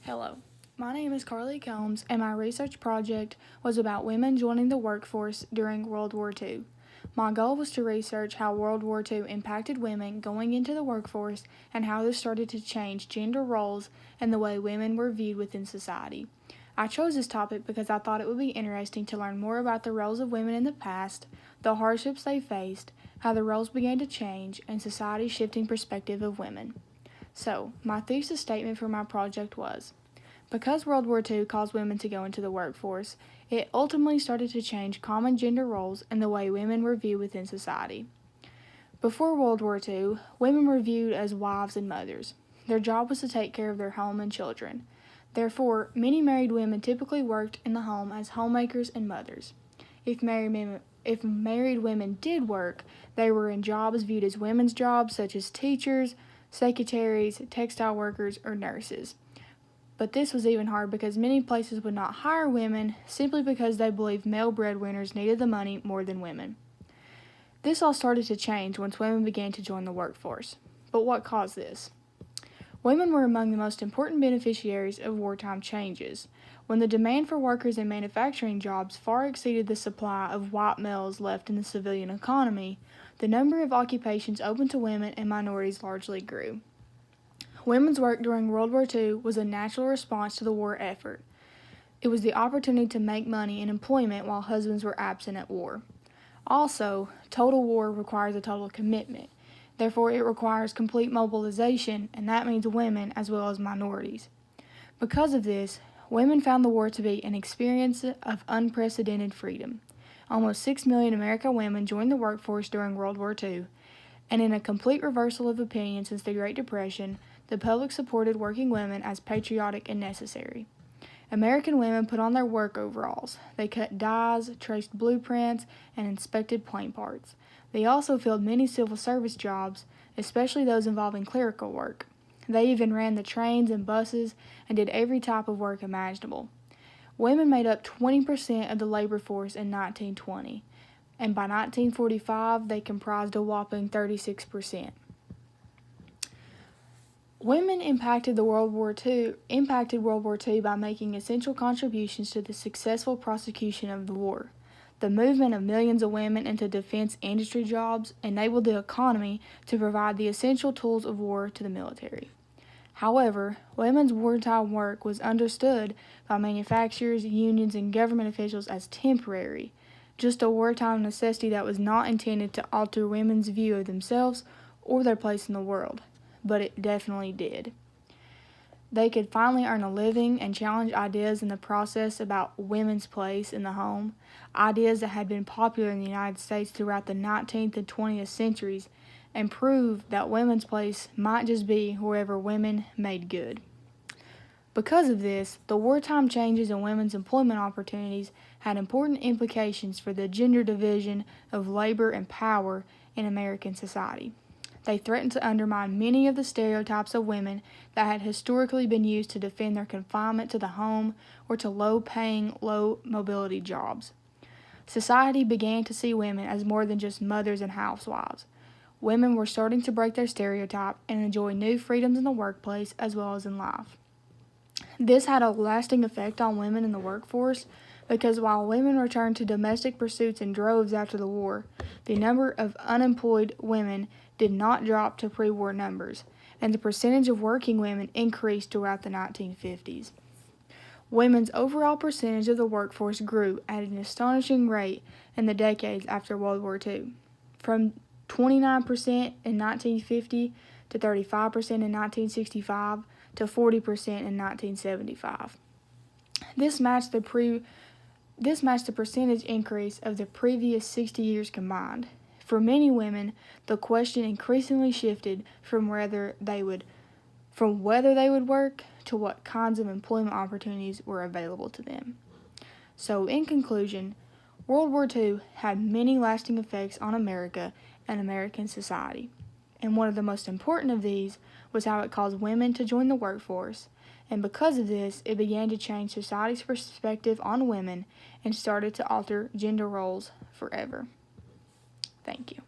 Hello, my name is Carly Combs, and my research project was about women joining the workforce during World War II. My goal was to research how World War II impacted women going into the workforce and how this started to change gender roles and the way women were viewed within society. I chose this topic because I thought it would be interesting to learn more about the roles of women in the past, the hardships they faced, how the roles began to change, and society's shifting perspective of women. So, my thesis statement for my project was, because World War II caused women to go into the workforce, it ultimately started to change common gender roles and the way women were viewed within society. Before World War II, women were viewed as wives and mothers. Their job was to take care of their home and children. Therefore, many married women typically worked in the home as homemakers and mothers. If married women did work, they were in jobs viewed as women's jobs, such as teachers, secretaries, textile workers, or nurses. But this was even hard because many places would not hire women simply because they believed male breadwinners needed the money more than women. This all started to change once women began to join the workforce. But what caused this? Women were among the most important beneficiaries of wartime changes. When the demand for workers in manufacturing jobs far exceeded the supply of white males left in the civilian economy, the number of occupations open to women and minorities largely grew. Women's work during World War II was a natural response to the war effort. It was the opportunity to make money in employment while husbands were absent at war. Also, total war requires a total commitment. Therefore, it requires complete mobilization, and that means women as well as minorities. Because of this, women found the war to be an experience of unprecedented freedom. Almost 6 million American women joined the workforce during World War II, and in a complete reversal of opinion since the Great Depression, the public supported working women as patriotic and necessary. American women put on their work overalls. They cut dyes, traced blueprints, and inspected plane parts. They also filled many civil service jobs, especially those involving clerical work. They even ran the trains and buses and did every type of work imaginable. Women made up 20% of the labor force in 1920, and by 1945 they comprised a whopping 36%. Women impacted World War II by making essential contributions to the successful prosecution of the war. The movement of millions of women into defense industry jobs enabled the economy to provide the essential tools of war to the military. However, women's wartime work was understood by manufacturers, unions, and government officials as temporary, just a wartime necessity that was not intended to alter women's view of themselves or their place in the world. But it definitely did. They could finally earn a living and challenge ideas in the process about women's place in the home, ideas that had been popular in the United States throughout the 19th and 20th centuries, and prove that women's place might just be wherever women made good. Because of this, the wartime changes in women's employment opportunities had important implications for the gender division of labor and power in American society. They threatened to undermine many of the stereotypes of women that had historically been used to defend their confinement to the home or to low-paying, low-mobility jobs. Society began to see women as more than just mothers and housewives. Women were starting to break their stereotype and enjoy new freedoms in the workplace as well as in life. This had a lasting effect on women in the workforce because while women returned to domestic pursuits in droves after the war, the number of unemployed women did not drop to pre-war numbers, and the percentage of working women increased throughout the 1950s. Women's overall percentage of the workforce grew at an astonishing rate in the decades after World War II, from 29% in 1950 to 35% in 1965 to 40% in 1975. This matched the percentage increase of the previous 60 years combined. For many women, the question increasingly shifted from whether they would work to what kinds of employment opportunities were available to them. So, in conclusion, World War II had many lasting effects on America and American society, and one of the most important of these was how it caused women to join the workforce, and because of this, it began to change society's perspective on women and started to alter gender roles forever. Thank you.